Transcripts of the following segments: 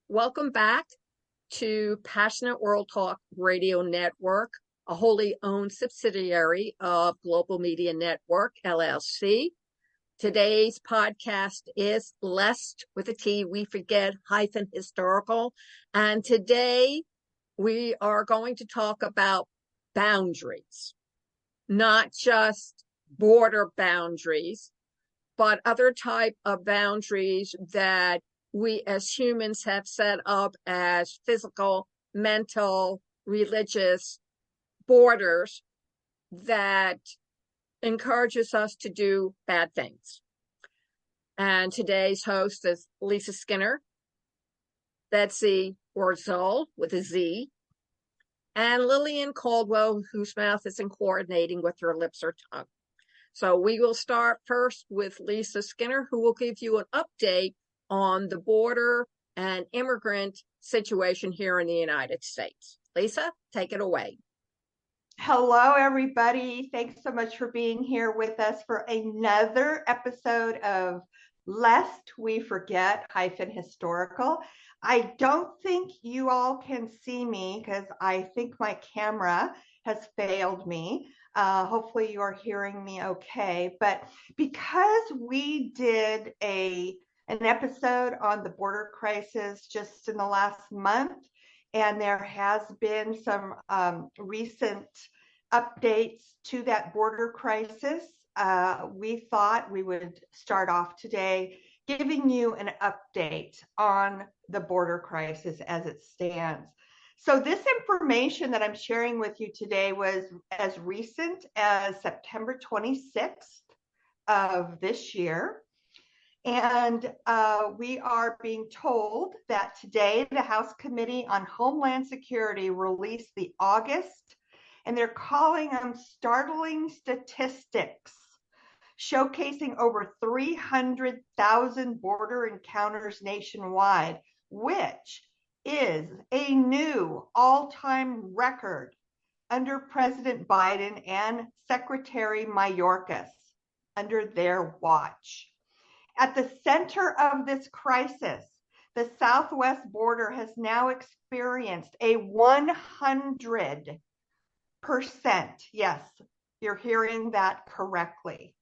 Welcome back to Passionate World Talk Radio Network, a wholly owned subsidiary of Global Media Network LLC. Today's podcast is Lest with a T, we forget -historical. And today we are going to talk about boundaries, not just border boundaries, but other type of boundaries that we as humans have set up as physical, mental, religious borders that encourages us to do bad things. And today's host is Lisa Skinner, Betsy Orzel with a Z, and Lillian Cauldwell, whose mouth isn't coordinating with her lips or tongue. So we will start first with Lisa Skinner, who will give you an update on the border and immigrant situation here in the United States. Lisa, take it away. Hello, everybody. Thanks so much for being here with us for another episode of Lest We Forget -historical. I don't think you all can see me because I think my camera has failed me. Hopefully you are hearing me okay. But because we did an episode on the border crisis just in the last month, and there has been some recent updates to that border crisis, we thought we would start off today giving you an update on the border crisis as it stands. So this information that I'm sharing with you today was as recent as September 26th of this year. And we are being told that today the House Committee on Homeland Security released the August, and they're calling them startling statistics, showcasing over 300,000 border encounters nationwide, which is a new all-time record under President Biden and Secretary Mayorkas under their watch. At the center of this crisis, the southwest border has now experienced a 100%, yes, you're hearing that correctly.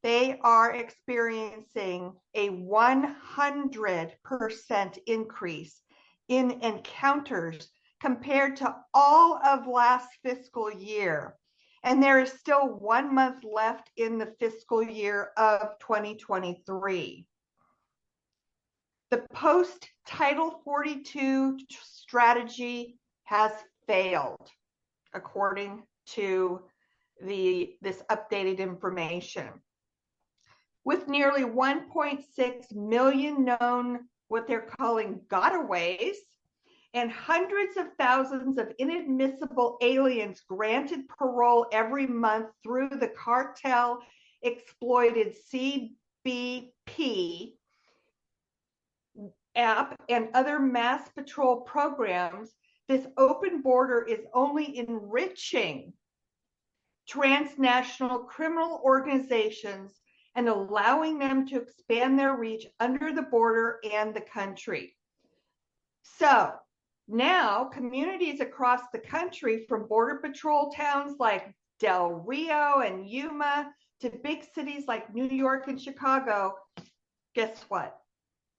They are experiencing a 100% increase in encounters compared to all of last fiscal year. And there is still 1 month left in the fiscal year of 2023. The post-Title 42 strategy has failed, according to this updated information. With nearly 1.6 million known, what they're calling gotaways, and hundreds of thousands of inadmissible aliens granted parole every month through the cartel-exploited CBP app and other mass patrol programs, this open border is only enriching transnational criminal organizations and allowing them to expand their reach under the border and the country. So now communities across the country, from border patrol towns like Del Rio and Yuma to big cities like New York and Chicago, guess what?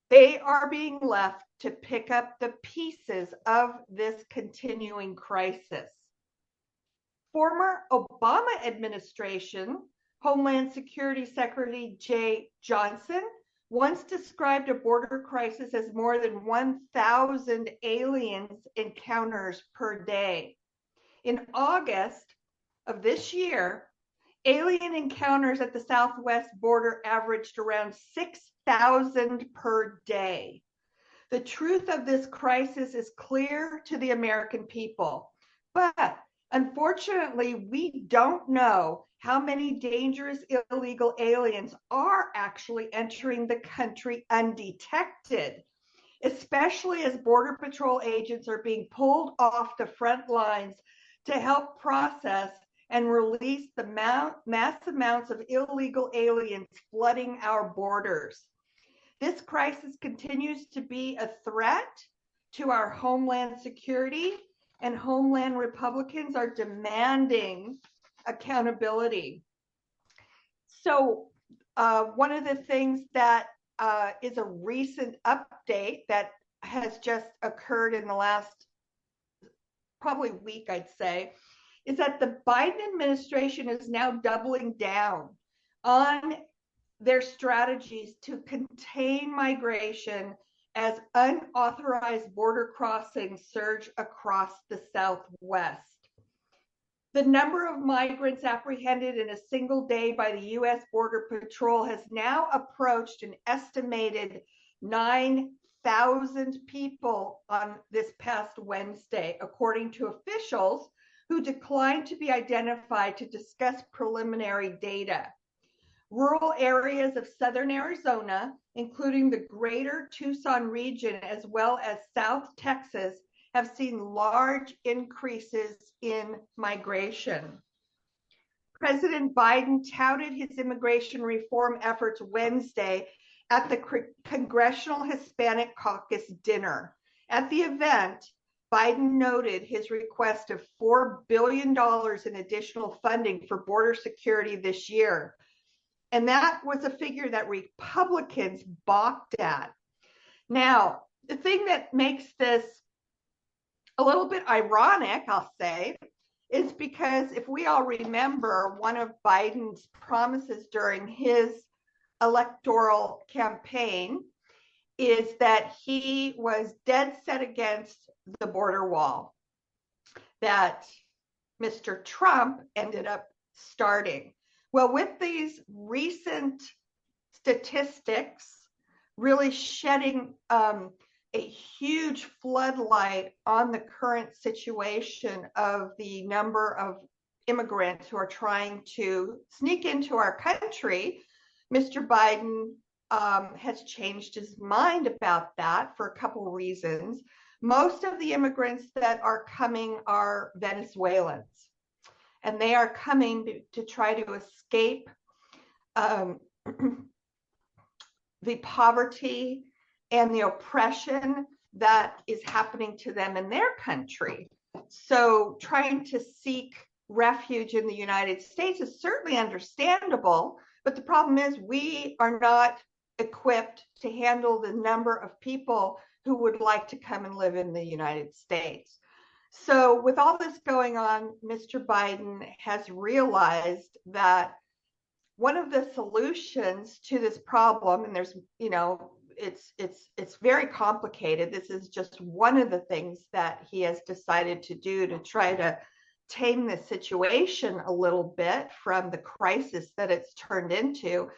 They are being left to pick up the pieces of this continuing crisis. Former Obama administration Homeland Security Secretary Jay Johnson once described a border crisis as more than 1,000 aliens encounters per day. In August of this year, alien encounters at the southwest border averaged around 6,000 per day. The truth of this crisis is clear to the American people, but unfortunately, we don't know how many dangerous illegal aliens are actually entering the country undetected, especially as Border Patrol agents are being pulled off the front lines to help process and release the mass amounts of illegal aliens flooding our borders. This crisis continues to be a threat to our homeland security, and homeland Republicans are demanding accountability. So one of the things that is a recent update that has just occurred in the last probably week, I'd say, is that the Biden administration is now doubling down on their strategies to contain migration as unauthorized border crossings surge across the Southwest. The number of migrants apprehended in a single day by the U.S. Border Patrol has now approached an estimated 9,000 people on this past Wednesday, according to officials who declined to be identified to discuss preliminary data. Rural areas of southern Arizona, including the greater Tucson region, as well as South Texas, have seen large increases in migration. President Biden touted his immigration reform efforts Wednesday at the Congressional Hispanic Caucus dinner. At the event, Biden noted his request of $4 billion in additional funding for border security this year. And that was a figure that Republicans balked at. Now, the thing that makes this a little bit ironic, I'll say, is because if we all remember, one of Biden's promises during his electoral campaign is that he was dead set against the border wall that Mr. Trump ended up starting. Well, with these recent statistics really shedding a huge floodlight on the current situation of the number of immigrants who are trying to sneak into our country, Mr. Biden has changed his mind about that for a couple reasons. Most of the immigrants that are coming are Venezuelans, and they are coming to try to escape the poverty and the oppression that is happening to them in their country. So trying to seek refuge in the United States is certainly understandable, but the problem is we are not equipped to handle the number of people who would like to come and live in the United States. So with all this going on, Mr. Biden has realized that one of the solutions to this problem, and there's, it's very complicated. This is just one of the things that he has decided to do to try to tame the situation a little bit from the crisis that it's turned into,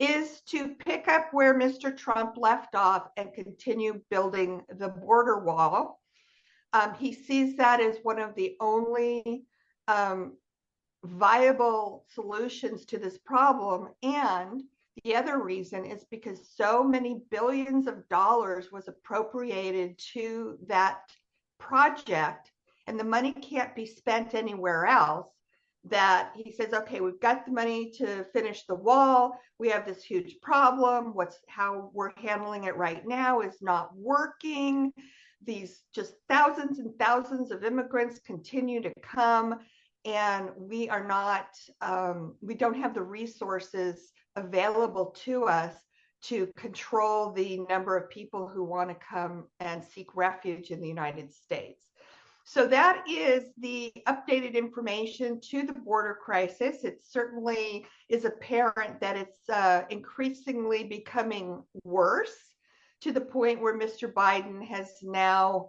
is to pick up where Mr. Trump left off and continue building the border wall. He sees that as one of the only viable solutions to this problem. And the other reason is because so many billions of dollars was appropriated to that project, and the money can't be spent anywhere else, that he says, okay, we've got the money to finish the wall. We have this huge problem. How we're handling it right now is not working. These just thousands and thousands of immigrants continue to come, and we are not, we don't have the resources available to us to control the number of people who want to come and seek refuge in the United States. So that is the updated information to the border crisis. It certainly is apparent that it's increasingly becoming worse, to the point where Mr. Biden has now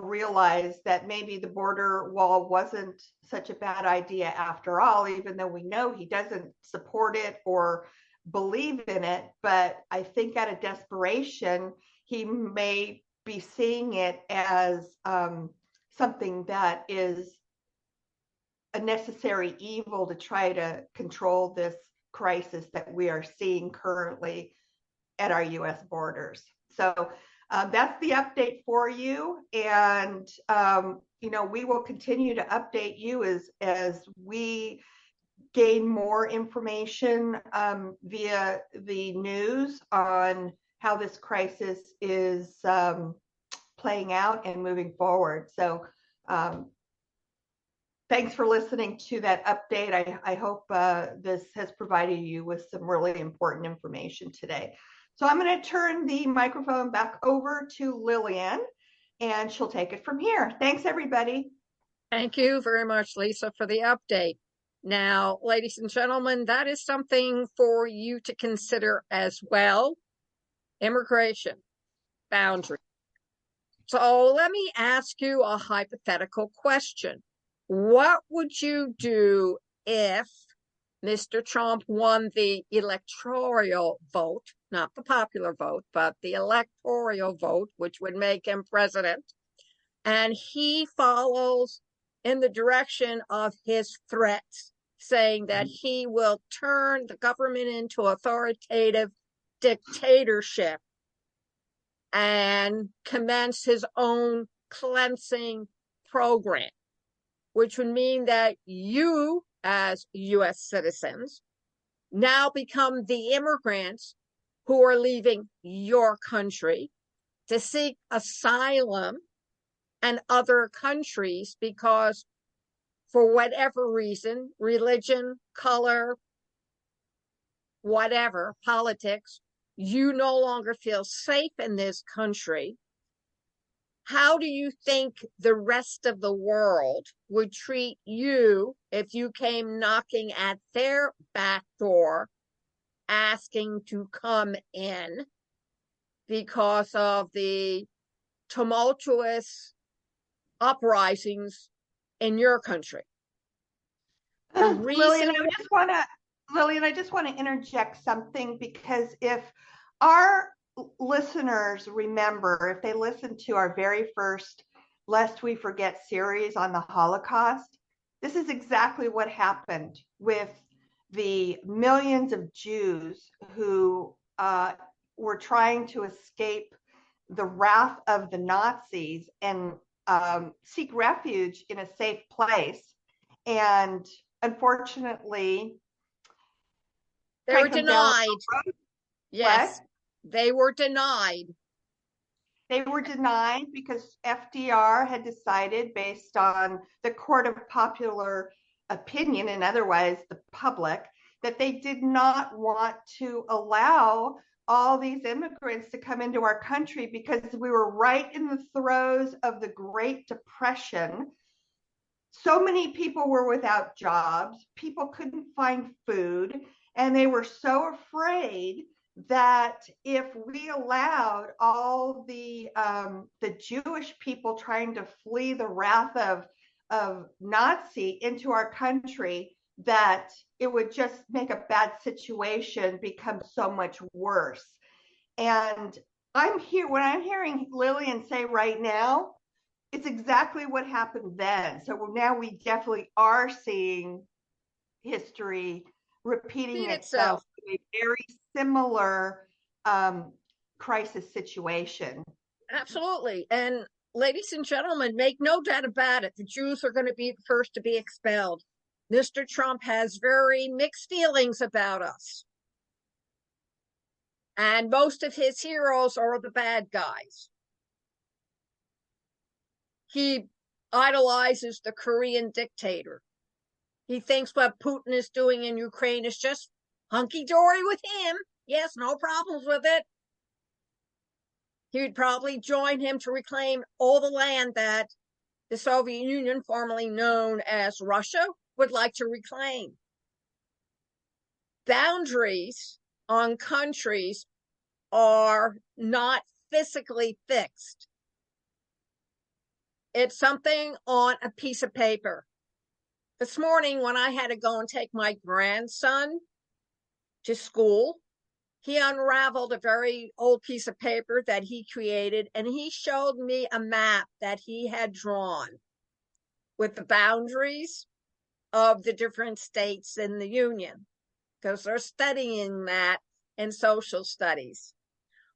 realized that maybe the border wall wasn't such a bad idea after all, even though we know he doesn't support it or believe in it. But I think out of desperation, he may be seeing it as something that is a necessary evil to try to control this crisis that we are seeing currently at our U.S. borders. So that's the update for you. And, we will continue to update you as we gain more information via the news on how this crisis is playing out and moving forward. So thanks for listening to that update. I hope this has provided you with some really important information today. So I'm going to turn the microphone back over to Lillian, and she'll take it from here. Thanks, everybody. Thank you very much, Lisa, for the update. Now, ladies and gentlemen, that is something for you to consider as well. Immigration, boundary. So let me ask you a hypothetical question. What would you do if Mr. Trump won the electoral vote, not the popular vote, but the electoral vote, which would make him president, and he follows in the direction of his threats, saying that he will turn the government into authoritative dictatorship and commence his own cleansing program, which would mean that you, as U.S. citizens, now become the immigrants who are leaving your country to seek asylum and other countries because, for whatever reason, religion, color, whatever, politics, you no longer feel safe in this country. How do you think the rest of the world would treat you if you came knocking at their back door asking to come in because of the tumultuous uprisings in your country? The reason Lillian, I just want to interject something, because if our listeners remember, if they listened to our very first Lest We Forget series on the Holocaust, this is exactly what happened with the millions of Jews who were trying to escape the wrath of the Nazis and seek refuge in a safe place. And unfortunately, they were denied. Yes, they were denied. They were denied because FDR had decided, based on the court of popular opinion and otherwise the public, that they did not want to allow all these immigrants to come into our country because we were right in the throes of the Great Depression. So many people were without jobs, people couldn't find food, and they were so afraid that if we allowed all the Jewish people trying to flee the wrath of Nazi into our country, that it would just make a bad situation become so much worse. And what I'm hearing Lillian say right now, it's exactly what happened then. So now we definitely are seeing history repeating itself in a very similar crisis situation. Absolutely. And ladies and gentlemen, make no doubt about it, the Jews are going to be the first to be expelled. Mr. Trump has very mixed feelings about us. And most of his heroes are the bad guys. He idolizes the Korean dictator. He thinks what Putin is doing in Ukraine is just hunky-dory with him. Yes, no problems with it. He would probably join him to reclaim all the land that the Soviet Union, formerly known as Russia, would like to reclaim. Boundaries on countries are not physically fixed. It's something on a piece of paper. This morning, when I had to go and take my grandson to school, he unraveled a very old piece of paper that he created, and he showed me a map that he had drawn with the boundaries of the different states in the Union, because they're studying that in social studies.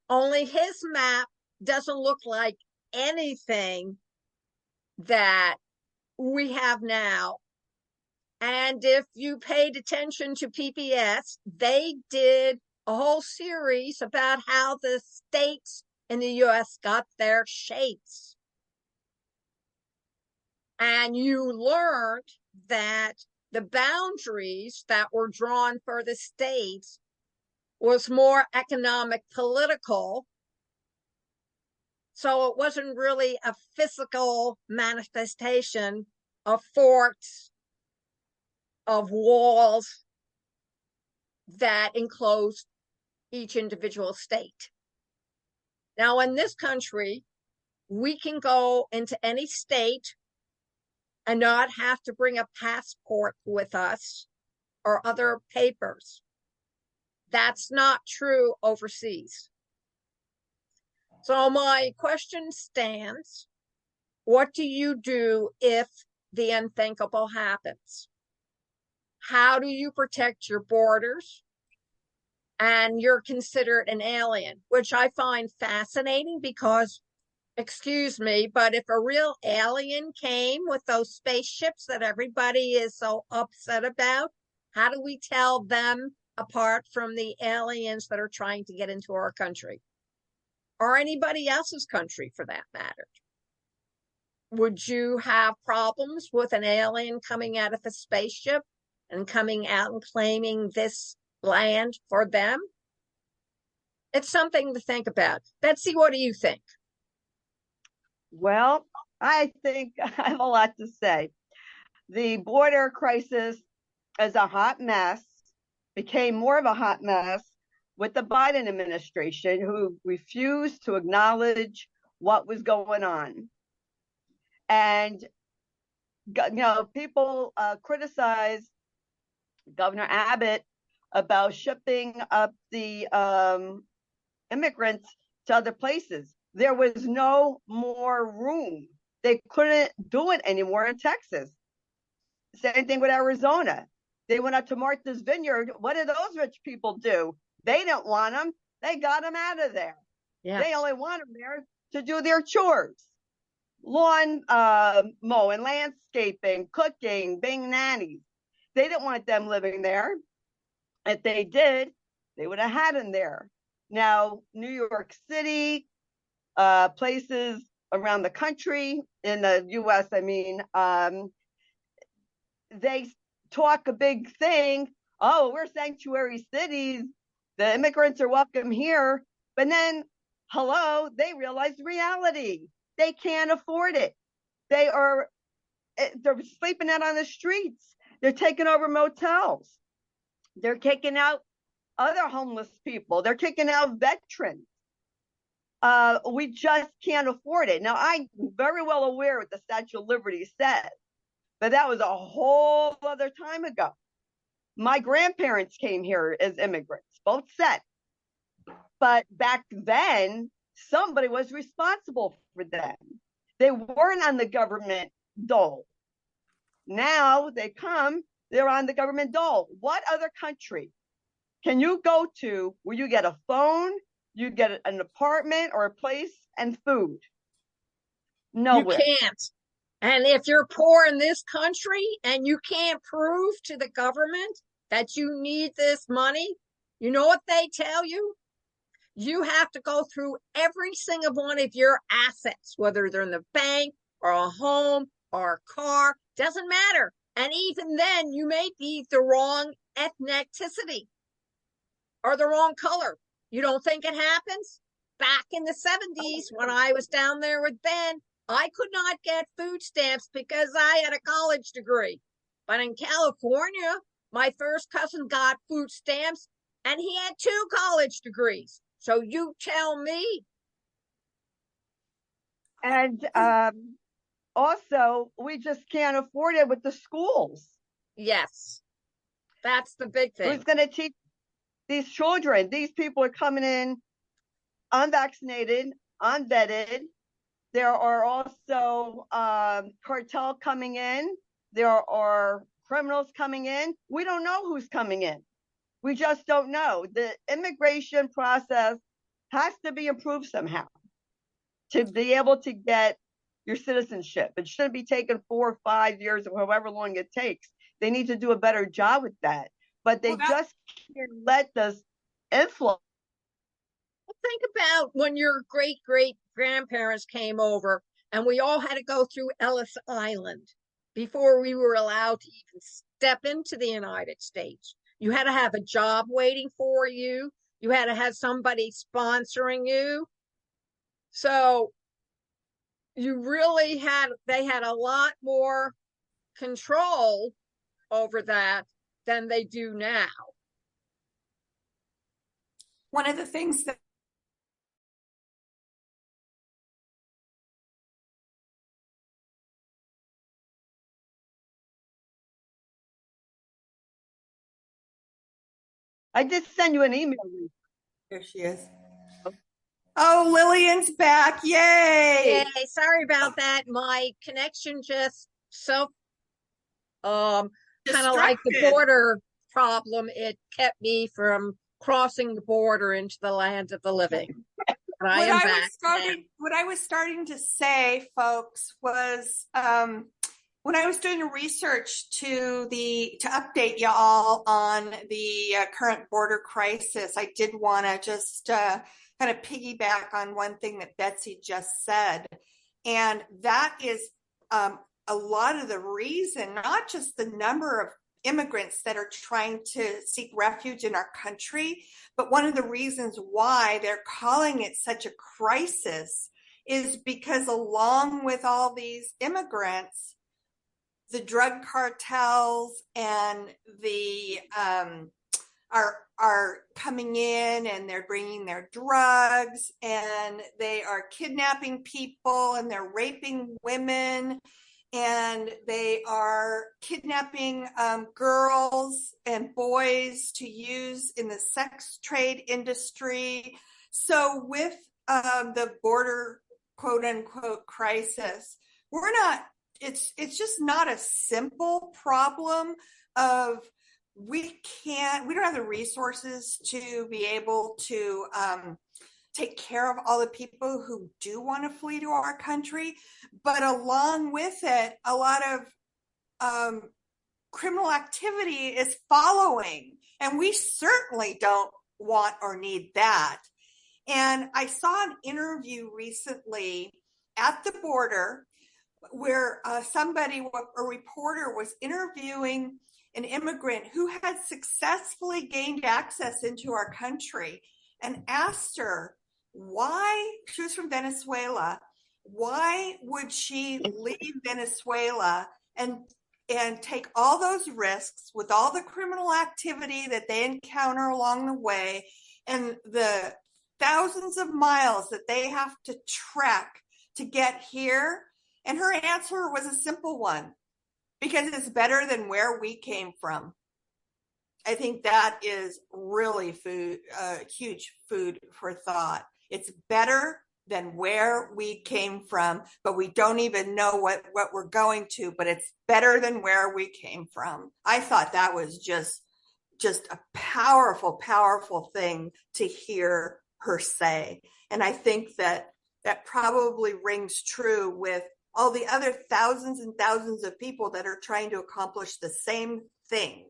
Only his map doesn't look like anything that we have now. And if you paid attention to PBS, they did a whole series about how the states in the US got their shapes. And you learned that the boundaries that were drawn for the states was more economic, political. So it wasn't really a physical manifestation of forts, of walls that enclosed each individual state. Now, in this country, we can go into any state and not have to bring a passport with us or other papers. That's not true overseas. So my question stands, what do you do if the unthinkable happens? How do you protect your borders? And you're considered an alien, which I find fascinating because, excuse me, but if a real alien came with those spaceships that everybody is so upset about, how do we tell them apart from the aliens that are trying to get into our country? Or anybody else's country for that matter? Would you have problems with an alien coming out of a spaceship and coming out and claiming this land for them? It's something to think about. Betsy, what do you think? Well, I think I have a lot to say. The border crisis is a hot mess, became more of a hot mess with the Biden administration, who refused to acknowledge what was going on. And, people criticize Governor Abbott about shipping up the immigrants to other places. There was no more room. They couldn't do it anymore in Texas. Same thing with Arizona. They went up to Martha's Vineyard. What did those rich people do? They didn't want them. They got them out of there. Yeah. They only want them there to do their chores. Lawn mowing, landscaping, cooking, being nannies. They didn't want them living there. If they did, they would have had them there. Now, New York City, places around the country, in the U.S., they talk a big thing. Oh, we're sanctuary cities. The immigrants are welcome here. But then, they realize reality. They can't afford it. They're sleeping out on the streets. They're taking over motels. They're kicking out other homeless people. They're kicking out veterans. We just can't afford it. Now, I'm very well aware what the Statue of Liberty says, but that was a whole other time ago. My grandparents came here as immigrants, both sets. But back then, somebody was responsible for them. They weren't on the government dole. Now they come, they're on the government dole. What other country can you go to where you get a phone, you get an apartment or a place, and food? Nowhere. You can't. And if you're poor in this country and you can't prove to the government that you need this money, you know what they tell you? You have to go through every single one of your assets, whether they're in the bank or a home or a car, doesn't matter. And even then, you may be the wrong ethnicity or the wrong color. You don't think it happens? Back in the 70s, when I was down there with Ben, I could not get food stamps because I had a college degree. But in California, my first cousin got food stamps and he had 2 college degrees. So you tell me. And also, we just can't afford it with the schools. Yes, that's the big thing. Who's going to teach these children? These people are coming in unvaccinated, unvetted. There are also cartel coming in. There are criminals coming in. We don't know who's coming in. We just don't know. The immigration process has to be improved somehow to be able to get your citizenship. It shouldn't be taking 4 or 5 years or however long it takes. They need to do a better job with that. But they just can't let this influence. think about when your great great grandparents came over and we all had to go through Ellis Island before we were allowed to even step into the United States. You had to have a job waiting for you. You had to have somebody sponsoring you. So they had a lot more control over that than they do now. One of the things that I just sent you an email. there she is. Oh, Lillian's back. Yay. Yay, sorry about that. My connection just kind of like the border problem. It kept me from crossing the border into the land of the living. But I am back. What I was starting to say, folks, was when I was doing research to update y'all on the current border crisis, I did want to just kind of piggyback on one thing that Betsy just said, and that is a lot of the reason, not just the number of immigrants that are trying to seek refuge in our country, but one of the reasons why they're calling it such a crisis is because along with all these immigrants, the drug cartels and the are coming in, and they're bringing their drugs, and they are kidnapping people, and they're raping women, and they are kidnapping girls and boys to use in the sex trade industry. So with the border quote unquote crisis, it's just not a simple problem of we don't have the resources to be able to take care of all the people who do want to flee to our country. But along with it, a lot of criminal activity is following, and we certainly don't want or need that. And I saw an interview recently at the border where a reporter was interviewing an immigrant who had successfully gained access into our country, and asked her why, she was from Venezuela, why would she leave Venezuela and take all those risks with all the criminal activity that they encounter along the way and the thousands of miles that they have to trek to get here? And her answer was a simple one: because it's better than where we came from. I think that is really huge food for thought. It's better than where we came from, but we don't even know what we're going to, but it's better than where we came from. I thought that was just a powerful, powerful thing to hear her say. And I think that probably rings true with all the other thousands and thousands of people that are trying to accomplish the same thing.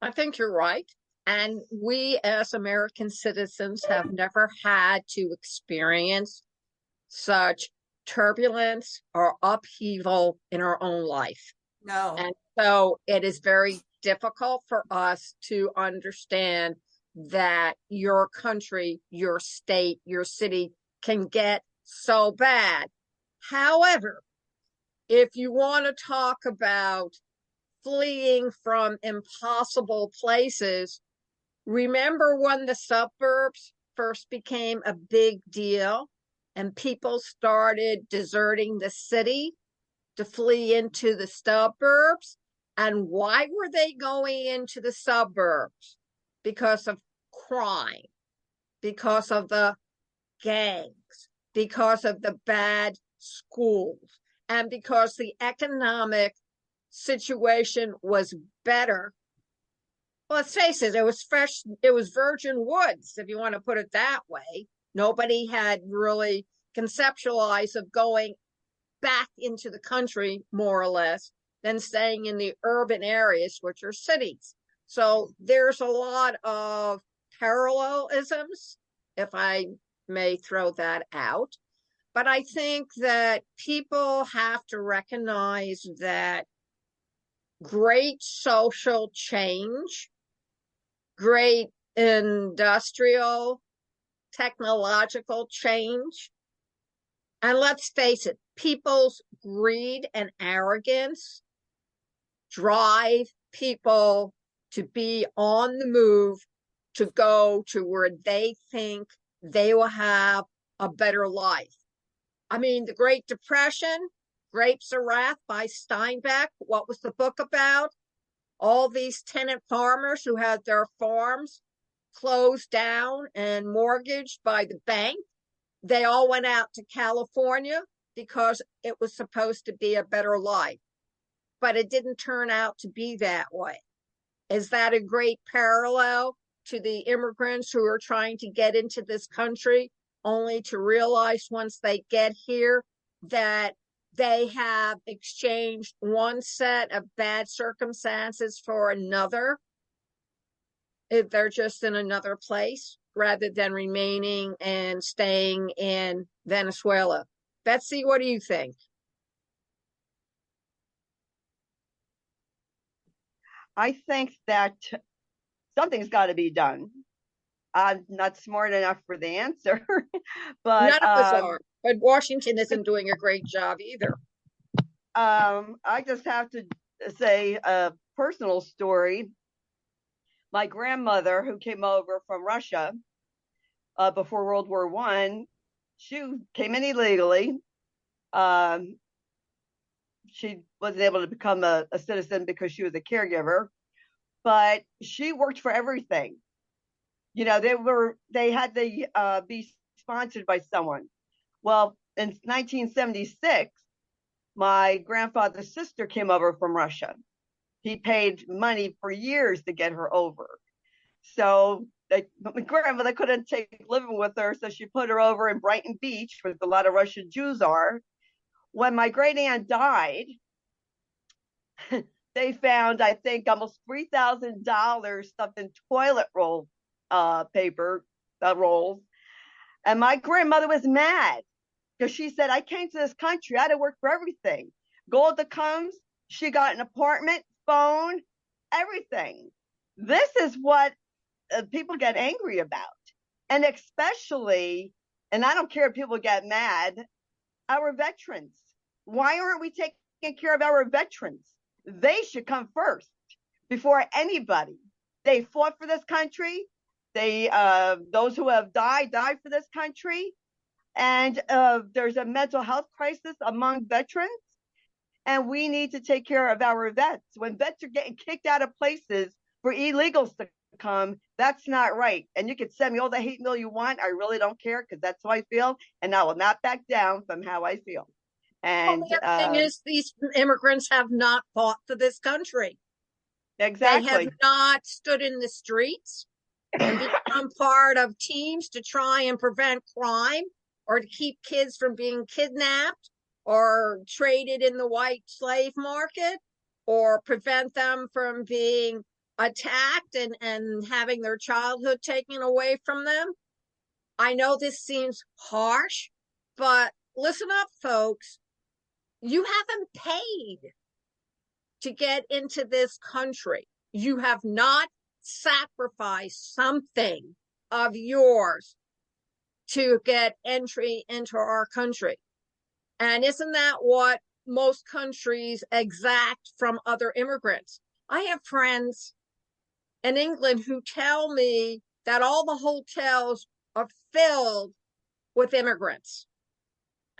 I think you're right. And we as American citizens have never had to experience such turbulence or upheaval in our own life. No. And so it is very difficult for us to understand that your country, your state, your city can get so bad. However, if you want to talk about fleeing from impossible places, remember when the suburbs first became a big deal and people started deserting the city to flee into the suburbs? And why were they going into the suburbs? Because of crime, because of the gangs, because of the bad schools, and because the economic situation was better. Well, let's face it, it was fresh, it was virgin woods, if you want to put it that way. Nobody had really conceptualized of going back into the country, more or less, than staying in the urban areas, which are cities. So there's a lot of parallelisms, if I may throw that out. But I think that people have to recognize that great social change, great industrial, technological change, and let's face it, people's greed and arrogance drive people to be on the move, to go to where they think they will have a better life. I mean, the Great Depression, Grapes of Wrath by Steinbeck, what was the book about? All these tenant farmers who had their farms closed down and mortgaged by the bank. They all went out to California because it was supposed to be a better life. But it didn't turn out to be that way. Is that a great parallel to the immigrants who are trying to get into this country, only to realize once they get here that they have exchanged one set of bad circumstances for another? If they're just in another place rather than remaining and staying in Venezuela. Betsy, what do you think? I think that something's got to be done. I'm not smart enough for the answer, but none of us are. But Washington isn't doing a great job either. I just have to say a personal story. My grandmother, who came over from Russia before World War I, she came in illegally. She wasn't able to become a citizen because she was a caregiver, but she worked for everything. You know, they had to be sponsored by someone. Well, in 1976, my grandfather's sister came over from Russia. He paid money for years to get her over. So my grandmother couldn't take living with her, so she put her over in Brighton Beach, where a lot of Russian Jews are. When my great aunt died, they found, I think, almost $3,000 stuffed in toilet roll paper rolls. And my grandmother was mad because she said, I came to this country, I had to work for everything. Golda comes, she got an apartment, phone, everything. This is what people get angry about. And especially, and I don't care if people get mad, our veterans. Why aren't we taking care of our veterans? They should come first before anybody. They fought for this country. Those who have died for this country. And there's a mental health crisis among veterans. And we need to take care of our vets. When vets are getting kicked out of places for illegals to come, that's not right. And you can send me all the hate mail you want. I really don't care, because that's how I feel. And I will not back down from how I feel. And the other thing is, these immigrants have not fought for this country. Exactly. They have not stood in the streets and become part of teams to try and prevent crime, or to keep kids from being kidnapped or traded in the white slave market, or prevent them from being attacked and having their childhood taken away from them. I know this seems harsh, but listen up, folks. You haven't paid to get into this country. You have not sacrificed something of yours to get entry into our country. And isn't that what most countries exact from other immigrants? I have friends in England who tell me that all the hotels are filled with immigrants.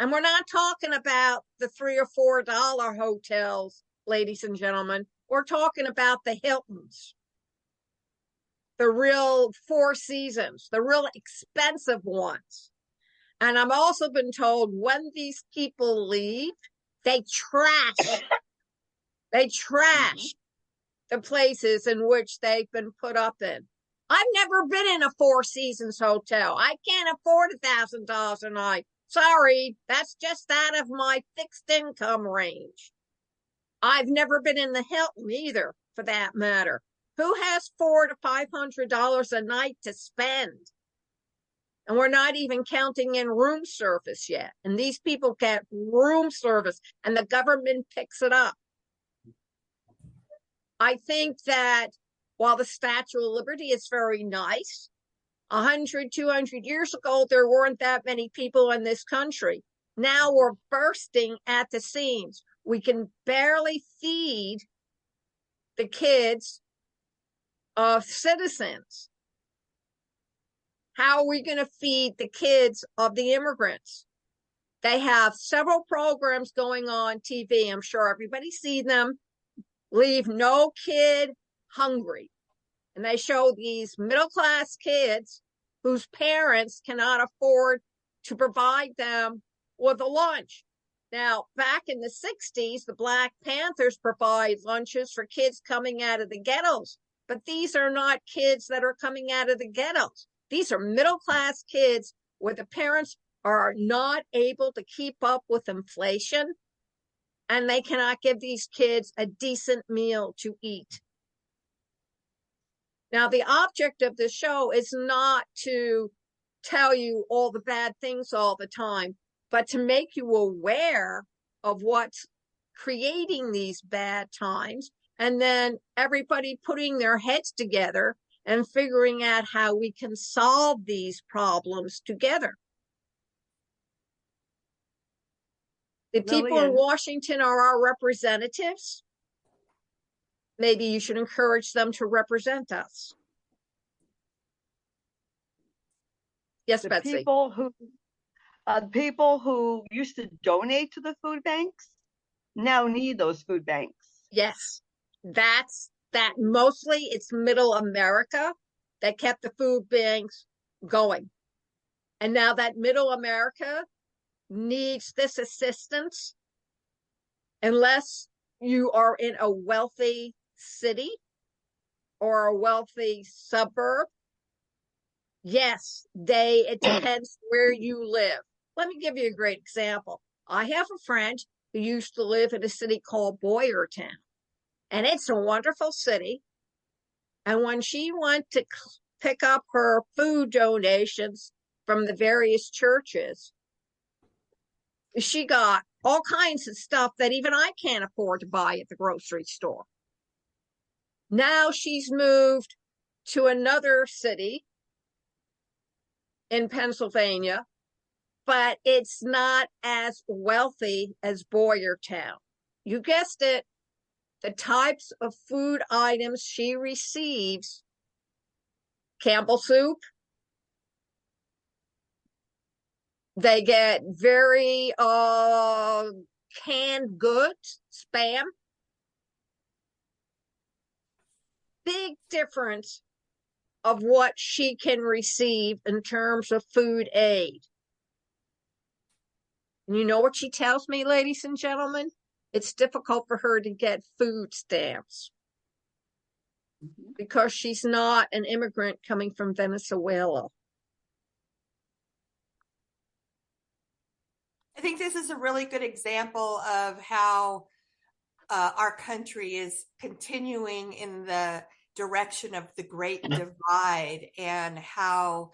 And we're not talking about the $3 or $4 hotels, ladies and gentlemen. We're talking about the Hiltons, the real Four Seasons, the real expensive ones. And I've also been told when these people leave, they trash the places in which they've been put up in. I've never been in a Four Seasons hotel. I can't afford $1,000 a night. Sorry, that's just out of my fixed income range. I've never been in the Hilton either, for that matter. Who has $400 to $500 a night to spend? And we're not even counting in room service yet. And these people get room service and the government picks it up. I think that while the Statue of Liberty is very nice, 100, 200 years ago, there weren't that many people in this country. Now we're bursting at the seams. We can barely feed the kids of citizens. How are we going to feed the kids of the immigrants? They have several programs going on TV. I'm sure everybody's seen them. Leave no kid hungry. And they show these middle-class kids whose parents cannot afford to provide them with a lunch. Now, back in the 60s, the Black Panthers provide lunches for kids coming out of the ghettos. But these are not kids that are coming out of the ghettos. These are middle-class kids where the parents are not able to keep up with inflation, and they cannot give these kids a decent meal to eat. Now, the object of the show is not to tell you all the bad things all the time, but to make you aware of what's creating these bad times, and then everybody putting their heads together and figuring out how we can solve these problems together. The people in Lillian. Washington are our representatives. Maybe you should encourage them to represent us. Yes, The Betsy. people who used to donate to the food banks now need those food banks. Yes, that mostly it's middle America that kept the food banks going. And now that middle America needs this assistance, unless you are in a wealthy city or a wealthy suburb. Yes, it depends where you live. Let me give you a great example. I have a friend who used to live in a city called Boyertown, and it's a wonderful city. And when she went to pick up her food donations from the various churches, she got all kinds of stuff that even I can't afford to buy at the grocery store. Now she's moved to another city in Pennsylvania, but it's not as wealthy as Boyertown. You guessed it, the types of food items she receives: Campbell soup. They get very canned goods, Spam. Big difference of what she can receive in terms of food aid. And you know what she tells me, ladies and gentlemen? It's difficult for her to get food stamps because she's not an immigrant coming from Venezuela. I think this is a really good example of how our country is continuing in the direction of the Great Divide, and how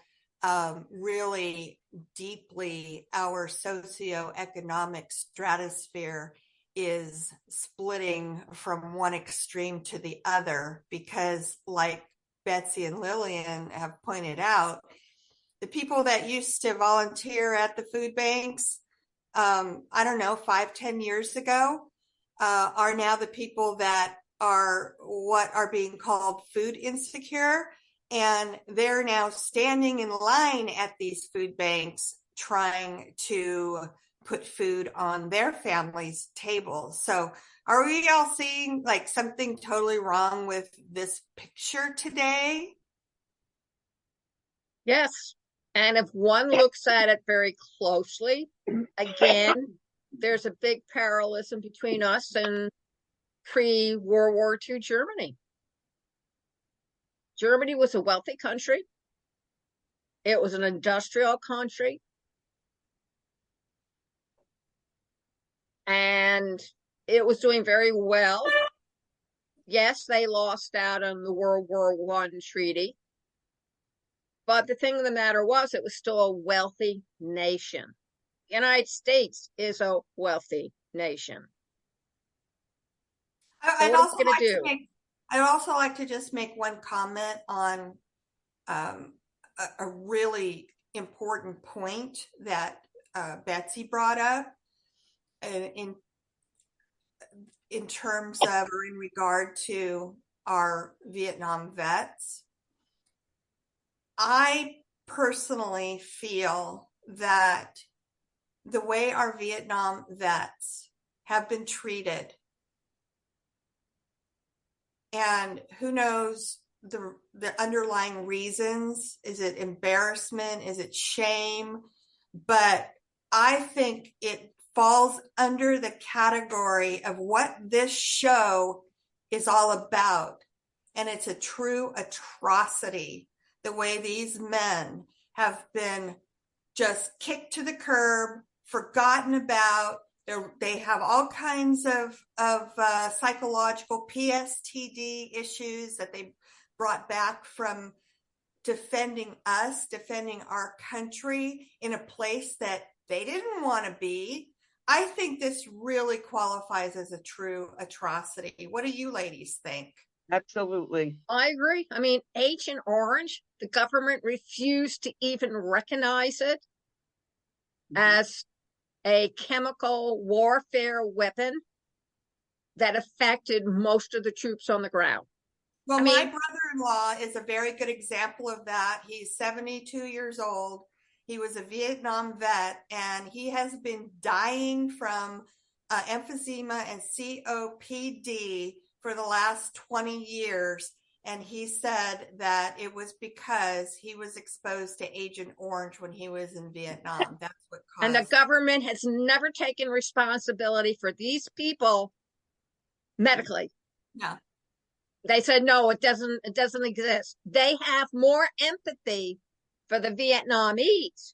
really deeply our socioeconomic stratosphere is splitting from one extreme to the other, because like Betsy and Lillian have pointed out, the people that used to volunteer at the food banks, I don't know, 5-10 years ago, are now the people that are what are being called food insecure. And they're now standing in line at these food banks trying to put food on their families' tables. So are we all seeing like something totally wrong with this picture today? Yes. And if one looks at it very closely, again, there's a big parallelism between us and pre-World War II Germany. Germany was a wealthy country. It was an industrial country. And it was doing very well. Yes, they lost out on the World War One treaty, but the thing of the matter was it was still a wealthy nation. The United States is a wealthy nation. So what are we going to do? I'd also like to just make one comment on a really important point that Betsy brought up in terms of, or in regard to our Vietnam vets. I personally feel that the way our Vietnam vets have been treated, and who knows the underlying reasons, is it embarrassment, is it shame? But I think it falls under the category of what this show is all about. And it's a true atrocity, the way these men have been just kicked to the curb, forgotten about. They have all kinds of psychological PTSD issues that they brought back from defending us, defending our country in a place that they didn't want to be. I think this really qualifies as a true atrocity. What do you ladies think? Absolutely. I agree. I mean, Agent Orange, the government refused to even recognize it as a chemical warfare weapon that affected most of the troops on the ground. Well, my brother-in-law is a very good example of that. He's 72 years old. He was a Vietnam vet, and he has been dying from emphysema and COPD for the last 20 years. And he said that it was because he was exposed to Agent Orange when he was in Vietnam. That's what caused. And the government has never taken responsibility for these people medically. No. They said, no, it doesn't exist. They have more empathy for the Vietnamese.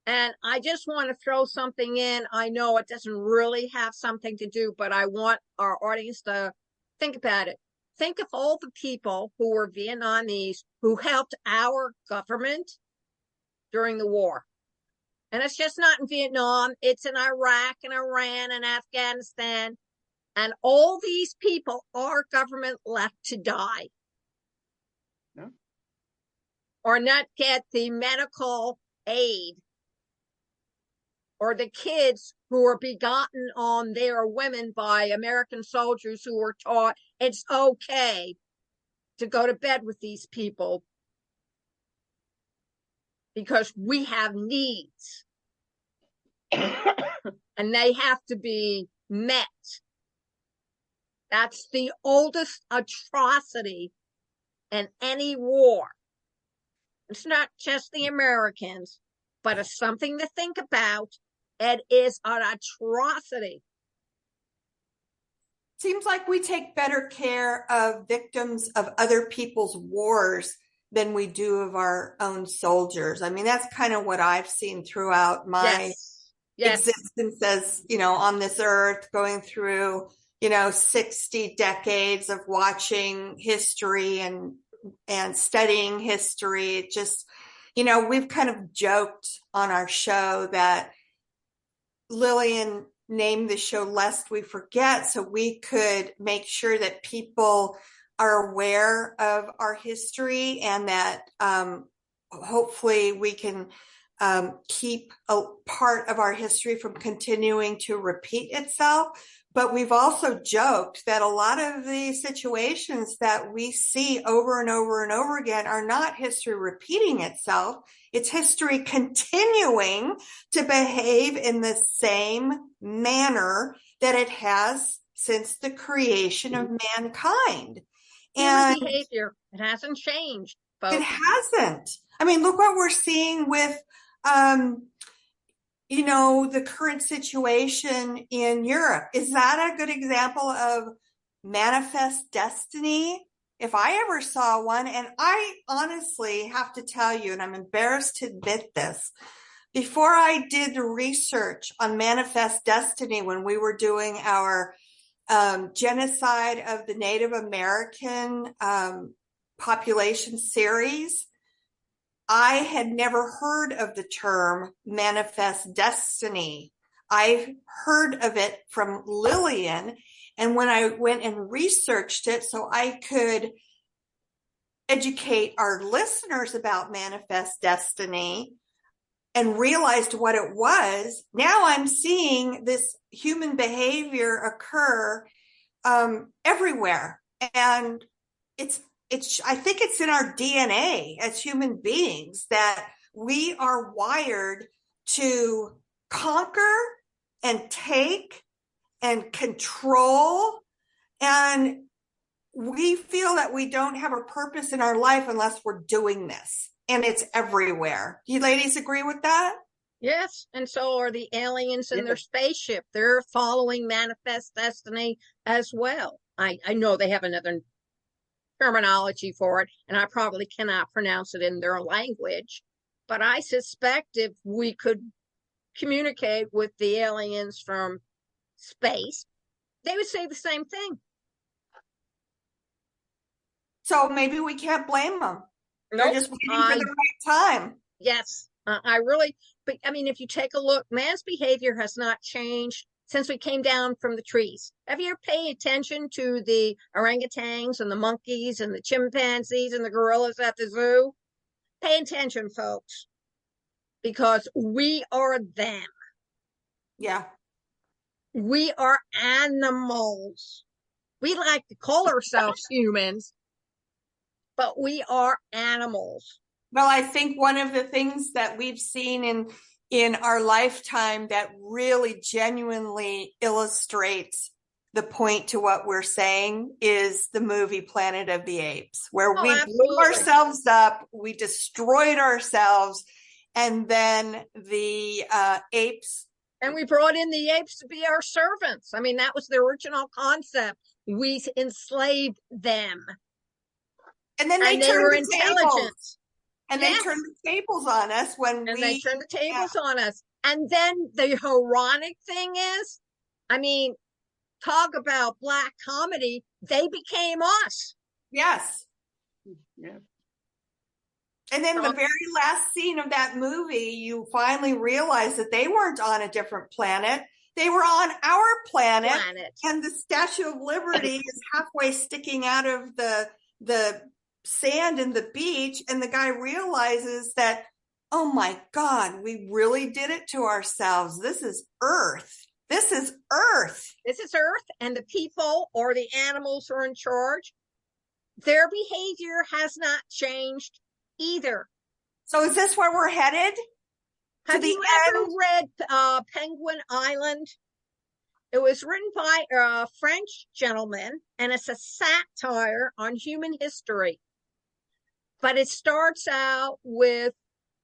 And I just want to throw something in. I know it doesn't really have something to do, but I want our audience to think about it. Think of all the people who were Vietnamese who helped our government during the war. And it's just not in Vietnam. It's in Iraq and Iran and Afghanistan. And all these people, our government left to die. Yeah. Or not get the medical aid. Or the kids who were begotten on their women by American soldiers who were taught it's okay to go to bed with these people because we have needs. And they have to be met. That's the oldest atrocity in any war. It's not just the Americans, but it's something to think about. It is an atrocity. Seems like we take better care of victims of other people's wars than we do of our own soldiers. I mean, that's kind of what I've seen throughout my existence as, on this earth, going through 60 decades of watching history and studying history. It just, we've kind of joked on our show that Lillian named the show Lest We Forget, so we could make sure that people are aware of our history, and that hopefully we can keep a part of our history from continuing to repeat itself. But we've also joked that a lot of the situations that we see over and over and over again are not history repeating itself. It's history continuing to behave in the same manner that it has since the creation of mankind. Human behavior, it hasn't changed, folks. It hasn't. I mean, look what we're seeing with the current situation in Europe. Is that a good example of manifest destiny? If I ever saw one, and I honestly have to tell you, and I'm embarrassed to admit this, before I did the research on manifest destiny, when we were doing our genocide of the Native American population series, I had never heard of the term manifest destiny. I heard of it from Lillian. And when I went and researched it so I could educate our listeners about manifest destiny and realized what it was, now I'm seeing this human behavior occur everywhere. And I think it's in our DNA as human beings that we are wired to conquer and take and control. And we feel that we don't have a purpose in our life unless we're doing this. And it's everywhere. You ladies agree with that? Yes, and so are the aliens in their spaceship. They're following manifest destiny as well. I know they have another terminology for it, and I probably cannot pronounce it in their language, but I suspect if we could communicate with the aliens from space, they would say the same thing. So maybe we can't blame them. They're just waiting for the right time. Yes, but I mean, if you take a look, man's behavior has not changed since we came down from the trees. Have you ever paid attention to the orangutans and the monkeys and the chimpanzees and the gorillas at the zoo? Pay attention, folks, because we are them. Yeah. We are animals. We like to call ourselves humans, but we are animals. Well, I think one of the things that we've seen in our lifetime that really genuinely illustrates the point to what we're saying is the movie Planet of the Apes, where we blew ourselves up, we destroyed ourselves, and then the apes. And we brought in the apes to be our servants. I mean, that was the original concept. We enslaved them. And then they were intelligent. And they turned the tables on us they turned the tables on us. And then the ironic thing is, I mean, talk about black comedy, they became us. Yes. Yeah. And then the very last scene of that movie, you finally realize that they weren't on a different planet. They were on our planet. And the Statue of Liberty is halfway sticking out of the sand in the beach, and the guy realizes that, oh my God, we really did it to ourselves. This is Earth. This is Earth. This is Earth, and the people or the animals who are in charge, their behavior has not changed either. So is this where we're headed? Have you ever read Penguin Island? It was written by a French gentleman, and it's a satire on human history. But it starts out with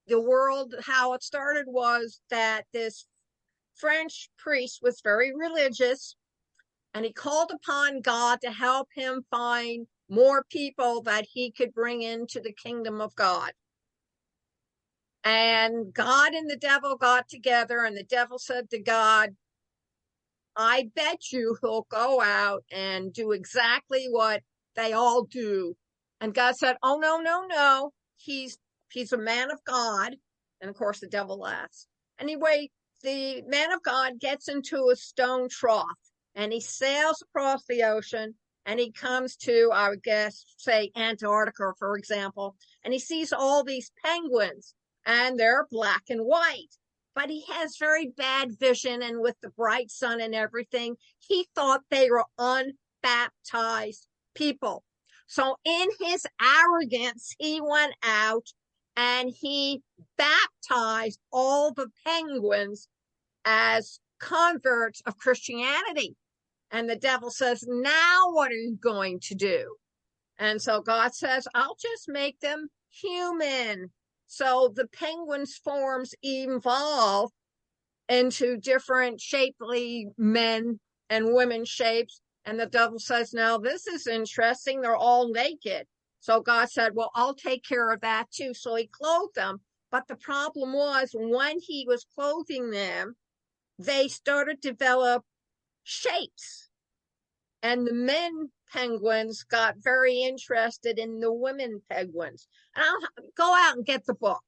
the world. How it started was that this French priest was very religious, and he called upon God to help him find more people that he could bring into the kingdom of God. And God and the devil got together, and the devil said to God, I bet you he'll go out and do exactly what they all do. And God said, oh, no. He's a man of God. And of course, the devil laughs. Anyway, the man of God gets into a stone trough, and he sails across the ocean, and he comes to, I would guess, say Antarctica, for example, and he sees all these penguins, and they're black and white. But he has very bad vision, and with the bright sun and everything, he thought they were unbaptized people. So in his arrogance, he went out and he baptized all the penguins as converts of Christianity. And the devil says, now what are you going to do? And so God says, I'll just make them human. So the penguins' forms evolve into different shapely men and women shapes. And the devil says, now this is interesting. They're all naked. So God said, well, I'll take care of that too. So he clothed them. But the problem was when he was clothing them, they started to develop shapes. And the men penguins got very interested in the women penguins. And I'll go out and get the book,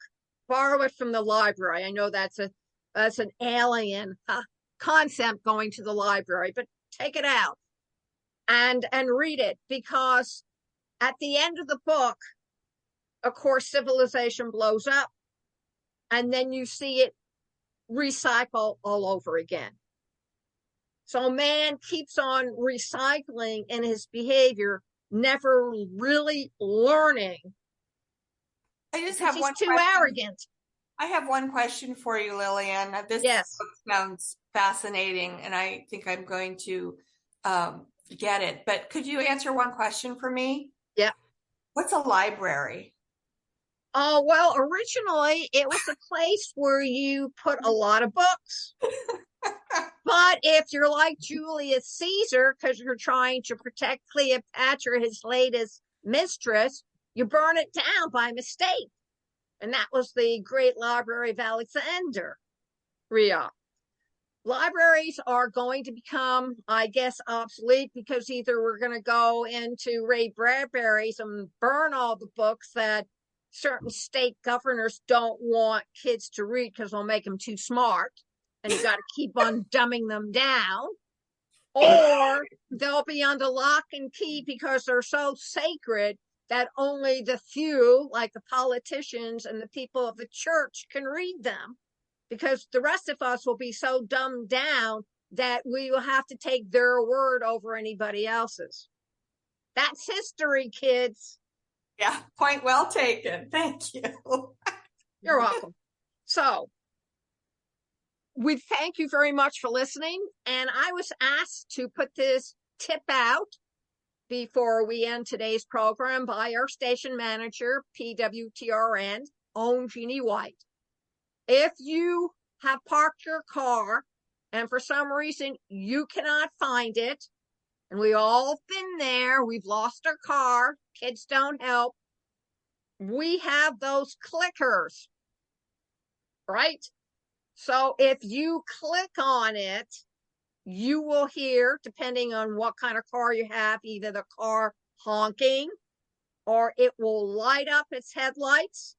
borrow it from the library. I know that's an alien concept, going to the library, but take it out and read it, because at the end of the book, of course, civilization blows up, and then you see it recycle all over again. So man keeps on recycling in his behavior, never really learning. I just have He's one too question. arrogant. I have one question for you, Lillian. This Yes. book sounds fascinating, and I think I'm going to get it. But could you answer one question for me? Yeah. What's a library? Oh, well, originally it was a place where you put a lot of books. But if you're like Julius Caesar, because you're trying to protect Cleopatra, his latest mistress, you burn it down by mistake. And that was the Great Library of Alexandria. Libraries are going to become, I guess, obsolete, because either we're going to go into Ray Bradbury's and burn all the books that certain state governors don't want kids to read because they'll make them too smart, and you got to keep on dumbing them down, or they'll be under lock and key because they're so sacred that only the few, like the politicians and the people of the church, can read them, because the rest of us will be so dumbed down that we will have to take their word over anybody else's. That's history, kids. Yeah, point well taken. Thank you. You're welcome. So we thank you very much for listening. And I was asked to put this tip out before we end today's program by our station manager, PWTRN, own Jeanne White. If you have parked your car and for some reason you cannot find it, and we all been there, we've lost our car, kids don't help, we have those clickers, right? So if you click on it, you will hear, depending on what kind of car you have, either the car honking or it will light up its headlights.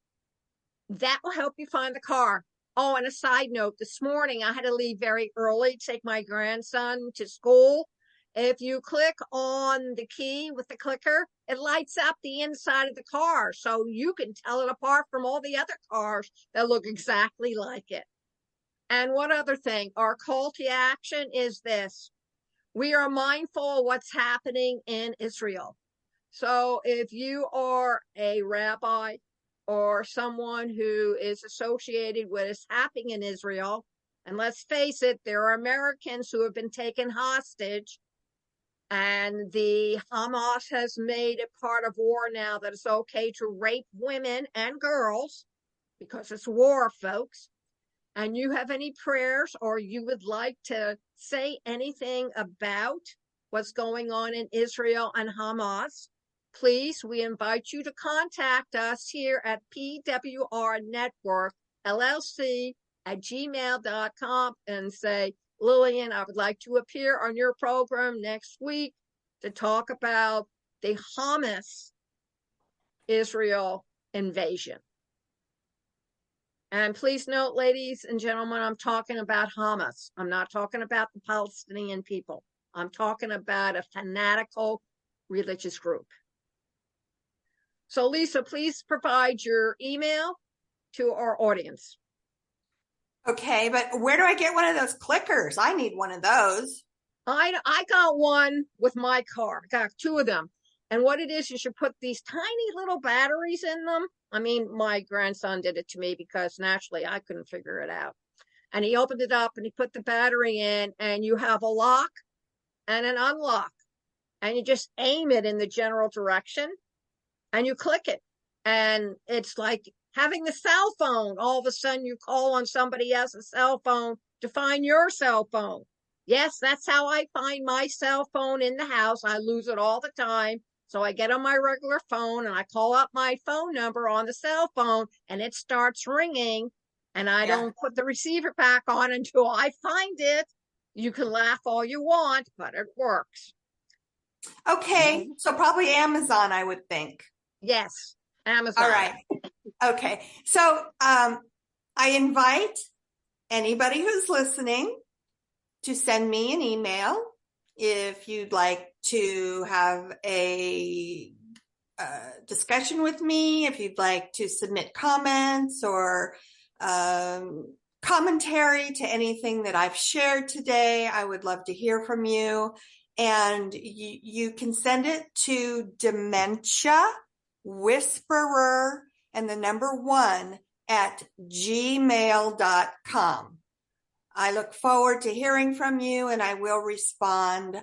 That will help you find the car. Oh, and a side note, this morning I had to leave very early to take my grandson to school. If you click on the key with the clicker, it lights up the inside of the car, so you can tell it apart from all the other cars that look exactly like it. And one other thing, our call to action is this. We are mindful of what's happening in Israel. So if you are a rabbi or someone who is associated with what's happening in Israel, and let's face it, there are Americans who have been taken hostage, and the Hamas has made it part of war now that it's okay to rape women and girls because it's war, folks. And you have any prayers, or you would like to say anything about what's going on in Israel and Hamas, please, we invite you to contact us here at PWR Network LLC at gmail.com and say, Lillian, I would like to appear on your program next week to talk about the Hamas Israel invasion. And please note, ladies and gentlemen, I'm talking about Hamas. I'm not talking about the Palestinian people. I'm talking about a fanatical religious group. So, Lisa, please provide your email to our audience. Okay, but where do I get one of those clickers? I need one of those. I got one with my car. I got two of them. And what it is, you should put these tiny little batteries in them. I mean, my grandson did it to me because naturally I couldn't figure it out. And he opened it up and he put the battery in, and you have a lock and an unlock. And you just aim it in the general direction and you click it. And it's like having a cell phone. All of a sudden you call on somebody else's cell phone to find your cell phone. Yes, that's how I find my cell phone in the house. I lose it all the time. So I get on my regular phone and I call up my phone number on the cell phone and it starts ringing, and I don't put the receiver back on until I find it. You can laugh all you want, but it works. Okay, so probably Amazon, I would think. Yes, Amazon. All right. Okay. So I invite anybody who's listening to send me an email if you'd like to have a discussion with me, if you'd like to submit comments or commentary to anything that I've shared today. I would love to hear from you. And you can send it to dementia whisperer and the number 1 at gmail.com. I look forward to hearing from you, and I will respond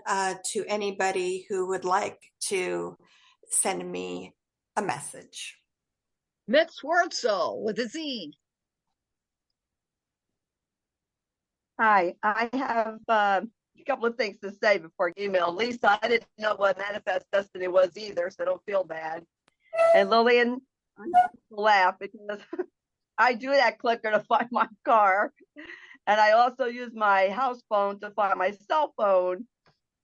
to anybody who would like to send me a message. Mitz Wurzel with a Z. Hi, I have a couple of things to say before you email. Lisa, I didn't know what Manifest Destiny was either, so don't feel bad. And Lillian, I have to laugh because I do that clicker to find my car. And I also use my house phone to find my cell phone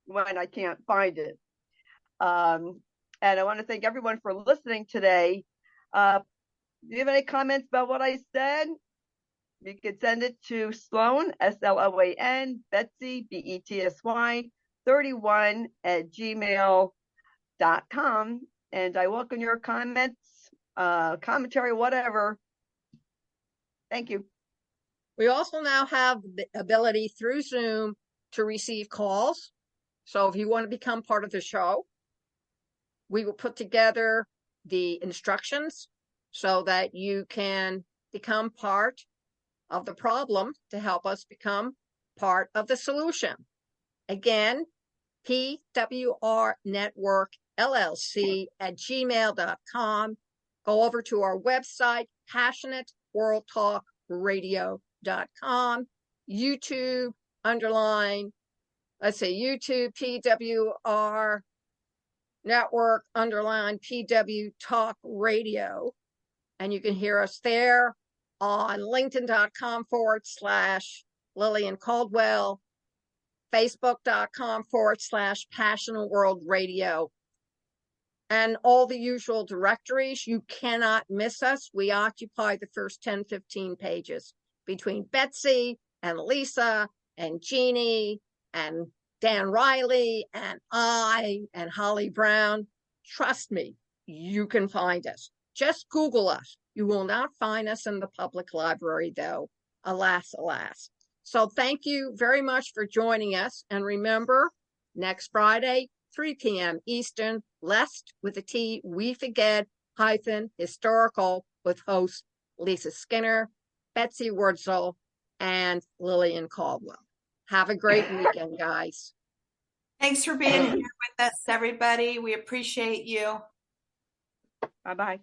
when I can't find it. And I want to thank everyone for listening today. Do you have any comments about what I said? You can send it to Sloan, SLOAN, Betsy, BETSY, 31 at gmail.com. And I welcome your comments, commentary, whatever. Thank you. We also now have the ability through Zoom to receive calls. So if you want to become part of the show, we will put together the instructions so that you can become part of the problem to help us become part of the solution. Again, PWR Network LLC at gmail.com. Go over to our website, passionateworldtalkradio.com, YouTube, YouTube, PWR Network, PW Talk Radio. And you can hear us there on linkedin.com/Lillian Cauldwell, facebook.com/Passionate World Radio, and all the usual directories. You cannot miss us. We occupy the first 10-15 pages between Betsy and Lisa and Jeanne and Dan Riley and I and Holly Brown. Trust me, you can find us. Just Google us. You will not find us in the public library, though. Alas, alas. So thank you very much for joining us. And remember, next Friday, 3 p.m. Eastern, Lest with a T, We Forget -Historical with hosts Lisa Skinner, Betsy Wurzel, and Lillian Cauldwell. Have a great weekend, guys. Thanks for being here with us, everybody. We appreciate you. Bye-bye.